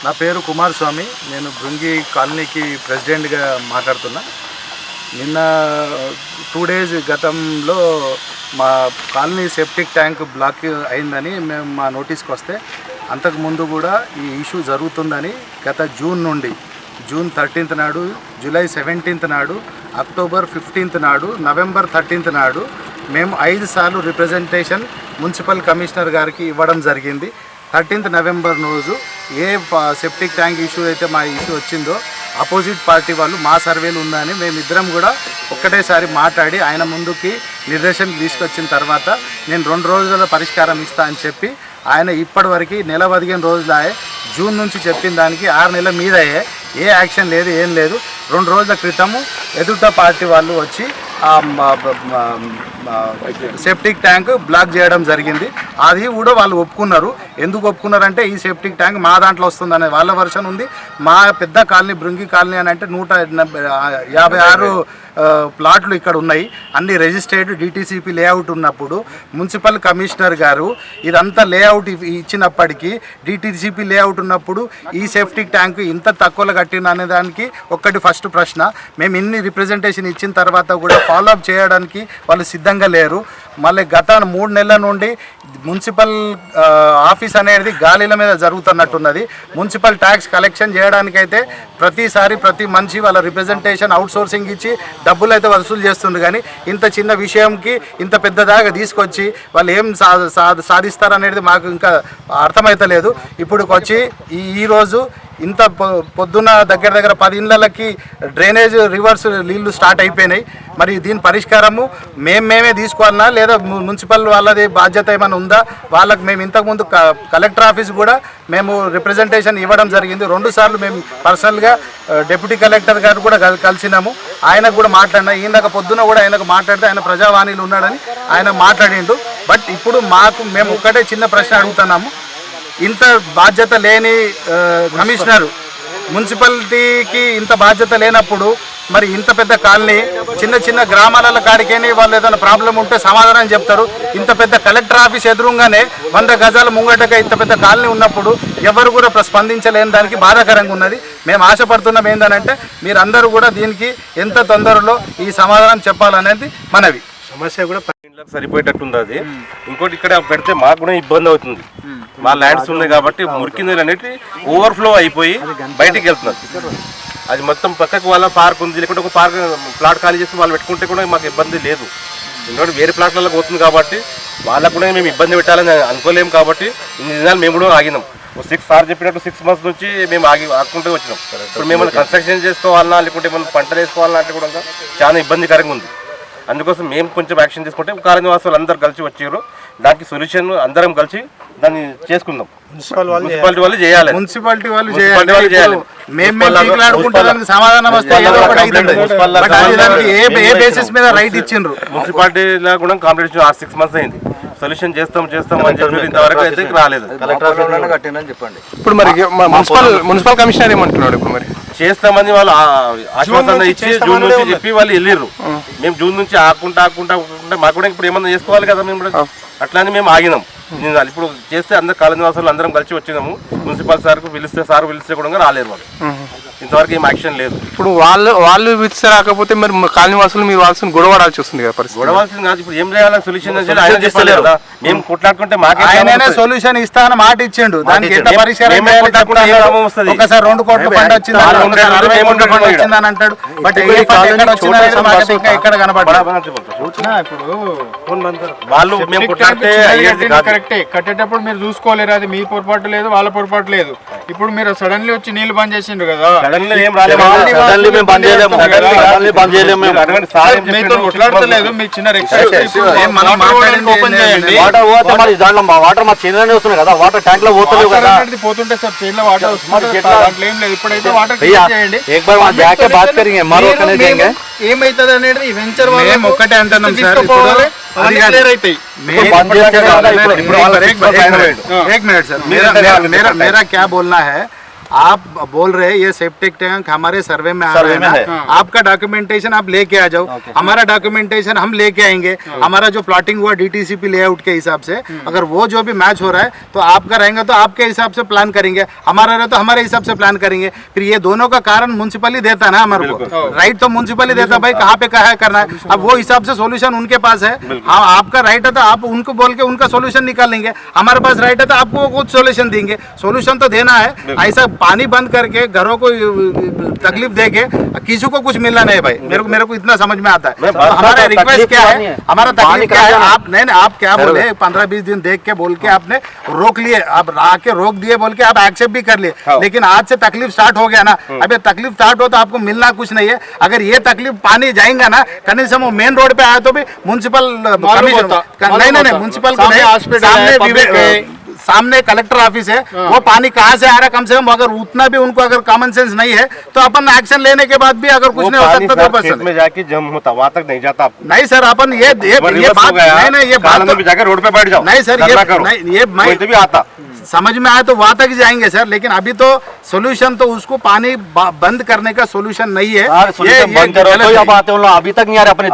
నా పేరు కుమార్ స్వామి. నేను భృంగి కాలనీకి ప్రెసిడెంట్గా మాట్లాడుతున్నా. నిన్న 2 days గతంలో మా కాలనీ సెప్టిక్ ట్యాంక్ బ్లాక్ అయిందని మేము మా నోటీస్కి వస్తే అంతకుముందు కూడా ఈ ఇష్యూ జరుగుతుందని గత జూన్ నుండి జూన్ 13th నాడు, జూలై 17th నాడు, అక్టోబర్ 15th నాడు, నవంబర్ 13th నాడు మేము 5 సార్లు రిప్రజెంటేషన్ మున్సిపల్ కమిషనర్ గారికి ఇవ్వడం జరిగింది. 13th నవంబర్ రోజు ఏ సెప్టిక్ ట్యాంక్ ఇష్యూ అయితే మా ఇష్యూ వచ్చిందో అపోజిట్ పార్టీ వాళ్ళు మా సర్వేలు ఉందని మేమిద్దరం కూడా ఒక్కటేసారి మాట్లాడి ఆయన ముందుకి నిర్దేశం తీసుకొచ్చిన తర్వాత నేను 2 రోజుల పరిష్కారం ఇస్తా అని చెప్పి ఆయన ఇప్పటివరకు నెల 15 రోజులాయే. జూన్ నుంచి చెప్పిన దానికి 6 నెలల మీద అయ్యే ఏ యాక్షన్ లేదు, ఏం లేదు. 2 రోజుల క్రితము ఎదుట పార్టీ వాళ్ళు వచ్చి సెప్టిక్ ట్యాంక్ బ్లాక్ చేయడం జరిగింది. అది కూడా వాళ్ళు ఒప్పుకున్నారు. ఎందుకు ఒప్పుకున్నారంటే ఈ సెప్టిక్ ట్యాంక్ మా దాంట్లో వస్తుందనే వాళ్ళ వర్షన్ ఉంది. మా పెద్ద కాలనీ భృంగి కాలనీ అని అంటే 156 ప్లాట్లు ఇక్కడ ఉన్నాయి. అన్ని రిజిస్టర్డ్ డిటిసిపి లేఅవుట్ ఉన్నప్పుడు మున్సిపల్ కమిషనర్ గారు ఇదంతా లేఅవుట్ ఇచ్చినప్పటికీ డిటిసిపి లేఅవుట్ ఉన్నప్పుడు ఈ సెప్టిక్ ట్యాంక్ ఇంత తక్కువలో కట్టిన అనే దానికి ఒక్కటి ఫస్ట్ ప్రశ్న. మేము ఇన్ని రిప్రజెంటేషన్ ఇచ్చిన తర్వాత కూడా ఫాలోఅప్ చేయడానికి వాళ్ళు సిద్ధంగా లేరు. మళ్ళీ గత 3 నెలల నుండి మున్సిపల్ ఆఫీస్ అనేది గాలిల మీద జరుగుతున్నట్టున్నది. మున్సిపల్ ట్యాక్స్ కలెక్షన్ చేయడానికైతే ప్రతిసారి ప్రతి మనిషి వాళ్ళ రిప్రజెంటేషన్ అవుట్సోర్సింగ్ ఇచ్చి డబ్బులు అయితే వసూలు చేస్తుండ్రు. కానీ ఇంత చిన్న విషయంకి ఇంత పెద్దదాకా తీసుకొచ్చి వాళ్ళు ఏం సాధిస్తారనేది మాకు ఇంకా అర్థమవుతలేదు. ఇప్పుడు వచ్చి ఈరోజు ఇంత పొద్దున్న దగ్గర 10 ఇళ్ళకి డ్రైనేజ్ రివర్స్ నీళ్లు స్టార్ట్ అయిపోయినాయి. మరి దీని పరిష్కారము మేమే తీసుకోవాలన్నా లేదా మున్సిపల్ వాళ్ళది బాధ్యత ఏమైనా ఉందా? వాళ్ళకి మేము ఇంతకుముందు కలెక్టర్ ఆఫీస్ కూడా మేము రిప్రజెంటేషన్ ఇవ్వడం జరిగింది. 2 సార్లు మేము పర్సనల్గా డిప్యూటీ కలెక్టర్ గారు కూడా కలిసినాము. ఆయనకు కూడా మాట్లాడినా. ఈయనక పొద్దున కూడా ఆయనకు మాట్లాడితే ఆయన ప్రజావాణిలో ఉన్నాడని ఆయన మాట్లాడిండు. బట్ ఇప్పుడు మేము ఒక్కటే చిన్న ప్రశ్న అడుగుతున్నాము. ఇంత బాధ్యత లేని కమిషనరు మున్సిపాలిటీకి ఇంత బాధ్యత లేనప్పుడు మరి ఇంత పెద్ద కాలనీ చిన్న గ్రామాల కాడికేని వాళ్ళు ఏదైనా ప్రాబ్లం ఉంటే సమాధానం చెప్తారు. ఇంత పెద్ద కలెక్టర్ ఆఫీస్ ఎదురుగానే 100 గజాల ముంగటగా ఇంత పెద్ద కాలనీ ఉన్నప్పుడు ఎవరు కూడా స్పందించలేని దానికి బాధాకరంగా ఉన్నది. మేము ఆశపడుతున్నాం ఏంటంటే మీరందరూ కూడా దీనికి ఎంత తొందరలో ఈ సమాధానం చెప్పాలనేది మనవి. సమస్య కూడా సరిపోయేటట్టుంది. అది ఇంకోటి ఇక్కడ పెడితే మాకు కూడా ఇబ్బంది అవుతుంది. మా ల్యాండ్స్ ఉన్నాయి కాబట్టి మురికి నీళ్ళు అనేది ఓవర్ఫ్లో అయిపోయి బయటికి వెళ్తున్నారు. అది మొత్తం పక్కకు వాళ్ళ పార్క్ ఉంది, లేకుంటే ఒక ప్లాట్ ఖాళీ చేసి వాళ్ళు పెట్టుకుంటే కూడా మాకు ఇబ్బంది లేదు. ఎందుకంటే వేరే ప్లాట్లలో పోతుంది కాబట్టి వాళ్ళకు కూడా మేము ఇబ్బంది పెట్టాలని అనుకోలేము. కాబట్టి ఇన్ని దినాలు మేము కూడా ఆగినాం. 6 సార్ చెప్పినట్టు 6 months నుంచి మేము ఆగుకుంటూ వచ్చినాం. ఇప్పుడు మేము కన్స్ట్రక్షన్ చేసుకోవాలన్నా లేకుంటే మనం పంటలు వేసుకోవాలన్నా అంటే కూడా చాలా ఇబ్బందికరంగా ఉంది. అందుకోసం మేము కొంచెం యాక్షన్ తీసుకుంటే కాలనీ వాసులు అందరు కలిసి వచ్చారు. దానికి సొల్యూషన్ అందరం కలిసి దాన్ని చేసుకుందాం. మున్సిపాలిటీ వాళ్ళు చేయాలి. మున్సిపాలిటీ వాళ్ళు చేయాలి. సమాధానం వస్తే ఏ బేసిస్ మీద రైట్ ఇచ్చిండ్రు? మున్సిపాలిటీలో కూడా కాంపిటీషన్ 6 months అయింది. సొల్యూషన్ చేస్తాం అని చెప్పి ఇంతవరకు అయితే రాలేదు. ఇప్పుడు మరి మున్సిపల్ కమిషనర్ ఏమంటున్నాడు? ఇప్పుడు మరి చేస్తామని వాళ్ళు ఆశ్వాసన ఇచ్చి జూన్ నుంచి చెప్పి వాళ్ళు వెళ్ళిర్రు. మేము జూన్ నుంచి ఆకుంటా మాకు కూడా ఇప్పుడు ఏమన్నా చేసుకోవాలి కదా. మేము కూడా అట్లానే మేము ఆగినాం. ఇప్పుడు చేస్తే అందరు కాలనీ వాసులు అందరం కలిసి వచ్చినాము. మున్సిపల్ సార్కు పిలిస్తే కూడా రాలేరు వాళ్ళు. ఇంతవరకు ఏం యాక్షన్ లేదు. ఇప్పుడు వాళ్ళు పిలిస్తే రాకపోతే మరి కాలనీ వాసులు మీరు వాళ్ళని గొడవడాల్సి వస్తుంది కదా. గొడవలసింది కాదు. ఇప్పుడు ఏం చేయాలని సొల్యూషన్ ఆయన చేస్తలేరు కదా. మేము కొట్లాడుకుంటే మాకే సొల్యూషన్ ఇస్తానని మాట ఇచ్చిండు. దానికి ఎంత పరిష్కారం ఒకసారి 2 కోట్ల ఫండ్ వచ్చింది అని అంటాడు. బట్ ఎక్కడ కనపడదు. వాళ్ళు మేము కొట్లాడితే కరెక్టే. కట్టేటప్పుడు మీరు చూసుకోలేరు. అది మీ పొరపాటు లేదు, వాళ్ళ పొరపాటు లేదు. ఇప్పుడు మీరు సడన్లీ వచ్చి నీళ్లు బంద్ చేసిండ్రు కదా. మీతో కొట్లాడతలేదు. మీ చిన్న పోతుంటే సార్ చేనులో వాటర్ వస్తుంది. దాంట్లో ఏం లేదు. ఇప్పుడైతే వాటర్ చేయండి. ఏమైతుంది అనేది వెంచర్ వాళ్ళు ఒక్కటే అంటున్నాం సార్. క్లియర్ అవుతాయి. एक मिनट सर, मेरा क्या बोलना है, आप बोल रहे हैं ये सेप्टिक टैंक हमारे सर्वे में आ रहा है ना, आपका डॉक्यूमेंटेशन आप लेके आ जाओ, हमारा डॉक्यूमेंटेशन हम लेके आएंगे, हमारा जो प्लॉटिंग हुआ डीटीसीपी लेआउट के हिसाब से, अगर वो जो भी मैच हो रहा है तो आपका रहेगा तो आपके हिसाब से प्लान करेंगे, हमारा रहे तो हमारे हिसाब से प्लान करेंगे। फिर ये दोनों का कारण म्युनिसिपली देता ना हमारे को, राइट तो म्युनिसिपली देता भाई कहाँ पे कहा करना है, अब वो हिसाब से सोल्यूशन उनके पास है। हाँ आपका राइट है तो आप उनको बोल के उनका सोल्यूशन निकालेंगे, हमारे पास राइट है तो आपको कुछ सोल्यूशन देंगे, सोल्यूशन तो देना है। ऐसा पानी बंद करके घरों को तकलीफ देके किसी को कुछ मिलना नहीं भाई, मेरे को इतना समझ में आता है। हमारा रिक्वेस्ट क्या है, हमारा तकलीफ क्या है, आप नहीं आप क्या बोले 15-20 दिन देख के बोल के आपने रोक लिए, आप आके रोक दिए बोल के आप एक्सेप्ट भी कर लिए, लेकिन आज से तकलीफ स्टार्ट हो गया ना, अभी तकलीफ स्टार्ट हो तो आपको मिलना कुछ नहीं है। अगर ये तकलीफ पानी जाएगा ना कहीं से वो मेन रोड पे आया तो भी म्युनिसिपल नहीं म्युनिसिपल को नहीं, सामने कलेक्टर ऑफिस है, वो पानी कहाँ से आ रहा है कम से कम, अगर उतना भी उनको अगर कॉमन सेंस नहीं है तो अपन एक्शन लेने के बाद भी अगर कुछ नहीं हो सकता तो खेत में जाके जम होता वहाँ तक नहीं जाता। नहीं सर अपन ये बात नहीं ये बात भी जाकर रोड पे बैठ जाओ, नहीं सर ये भी आता समझ में आया तो वहां तक ही जाएंगे सर, लेकिन अभी तो सोल्यूशन तो उसको पानी बंद करने का सोल्यूशन नहीं है। अभी तक नहीं आ रहा, अपने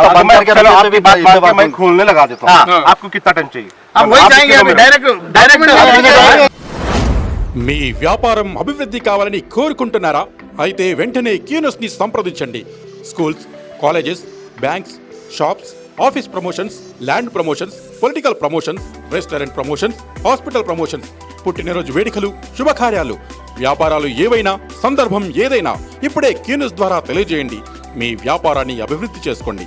मैं खोलने लगा देता हूँ, आपको कितना टाइम चाहिए? अब वही जाएंगे अभी डायरेक्ट। మీ వ్యాపారం అభివృద్ధి కావాలని కోరుకుంటున్నారా? అయితే వెంటనే క్యూనస్ ని సంప్రదించండి. Schools, colleges, banks, shops, office promotions, land promotions, political promotions, restaurant promotions, hospital promotions, పుట్టినరోజు వేడుకలు, శుభకార్యాలు, వ్యాపారాలు ఏవైనా, సందర్భం ఏదైనా ఇప్పుడే క్యూనస్ ద్వారా తెలియజేయండి. మీ వ్యాపారాన్ని అభివృద్ధి చేసుకోండి.